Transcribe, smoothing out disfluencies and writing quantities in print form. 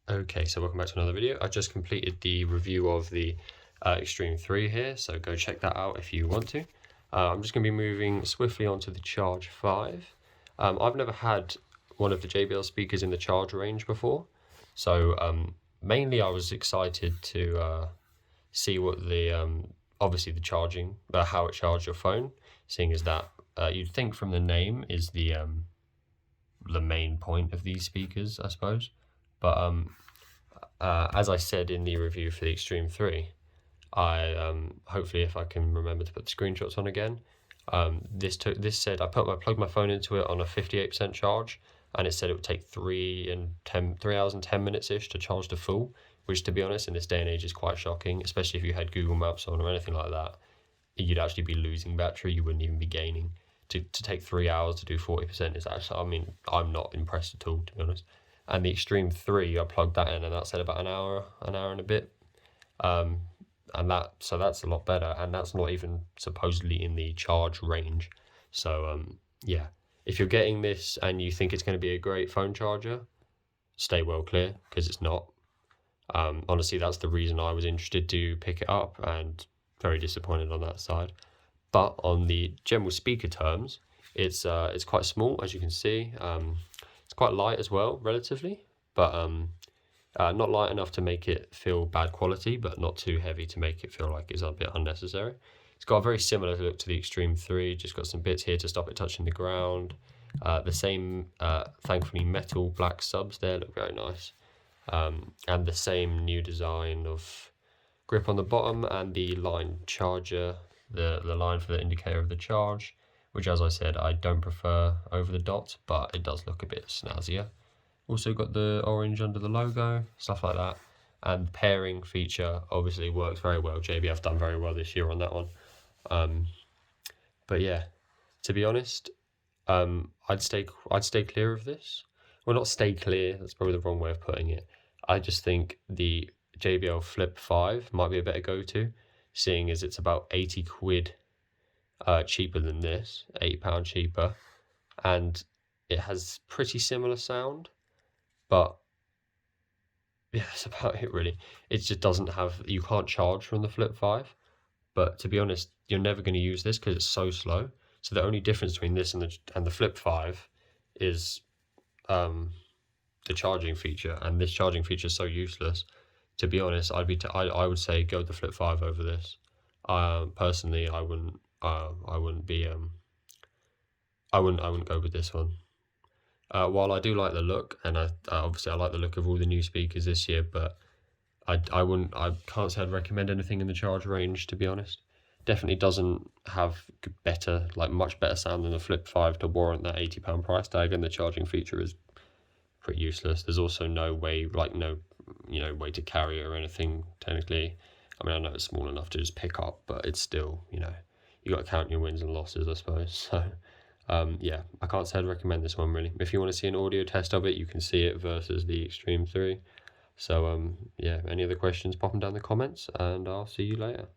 Okay, so welcome back to another video. I just completed the review of the Extreme 3 here, so go check that out if you want to. I'm just going to be moving swiftly onto the Charge 5. I've never had one of the JBL speakers in the Charge range before, so mainly I was excited to see what the, obviously the charging, how it charged your phone, seeing as that you'd think from the name is the main point of these speakers, I suppose. But as I said in the review for the Extreme 3, I hopefully if I can remember to put the screenshots on again. This said I plugged my phone into it on a 58% charge, and it said it would take 3 hours and 10 minutes ish to charge to full, which to be honest in this day and age is quite shocking, especially if you had Google Maps on or anything like that. You'd actually be losing battery, you wouldn't even be gaining. To take 3 hours to do 40% is actually, I mean, I'm not impressed at all, to be honest. And the Extreme 3, I plugged that in, and that said about an hour and a bit. And so that's a lot better, and that's not even supposedly in the Charge range. So yeah, if you're getting this and you think it's going to be a great phone charger, stay well clear, because it's not. Honestly, that's the reason I was interested to pick it up, and very disappointed on that side. But on the general speaker terms, it's quite small, as you can see. It's quite light as well, relatively, but not light enough to make it feel bad quality, but not too heavy to make it feel like it's a bit unnecessary. It's got a very similar look to the Extreme 3, just got some bits here to stop it touching the ground. The same, thankfully, metal black subs there, look very nice. And the same new design of grip on the bottom, and the line charger, the line for the indicator of the charge, which, as I said, I don't prefer over the dot, but it does look a bit snazzier. Also got the orange under the logo, stuff like that. And the pairing feature obviously works very well. JBL have done very well this year on that one. But yeah, to be honest, I'd stay clear of this. Well, not stay clear, that's probably the wrong way of putting it. I just think the JBL Flip 5 might be a better go-to, seeing as it's about 80 quid cheaper than this, £8 cheaper, and it has pretty similar sound, but yeah, that's about it really. It just doesn't have, you can't charge from the Flip 5, but to be honest, you're never going to use this because it's so slow. So the only difference between this and the Flip 5 is the charging feature, and this charging feature is so useless. To be honest, I would say go with the Flip 5 over this. Personally, I wouldn't go with this one. While I do like the look, and obviously I like the look of all the new speakers this year, but I can't say I'd recommend anything in the Charge range, to be honest. Definitely doesn't have much better sound than the Flip 5 to warrant that £80 price tag, and the charging feature is pretty useless. There's also no way, way to carry it or anything, technically. I mean, I know it's small enough to just pick up, but it's still, you got to count your wins and losses, I suppose. So, yeah, I can't say I'd recommend this one, really. If you want to see an audio test of it, you can see it versus the Extreme 3. So, yeah, any other questions, pop them down in the comments, and I'll see you later.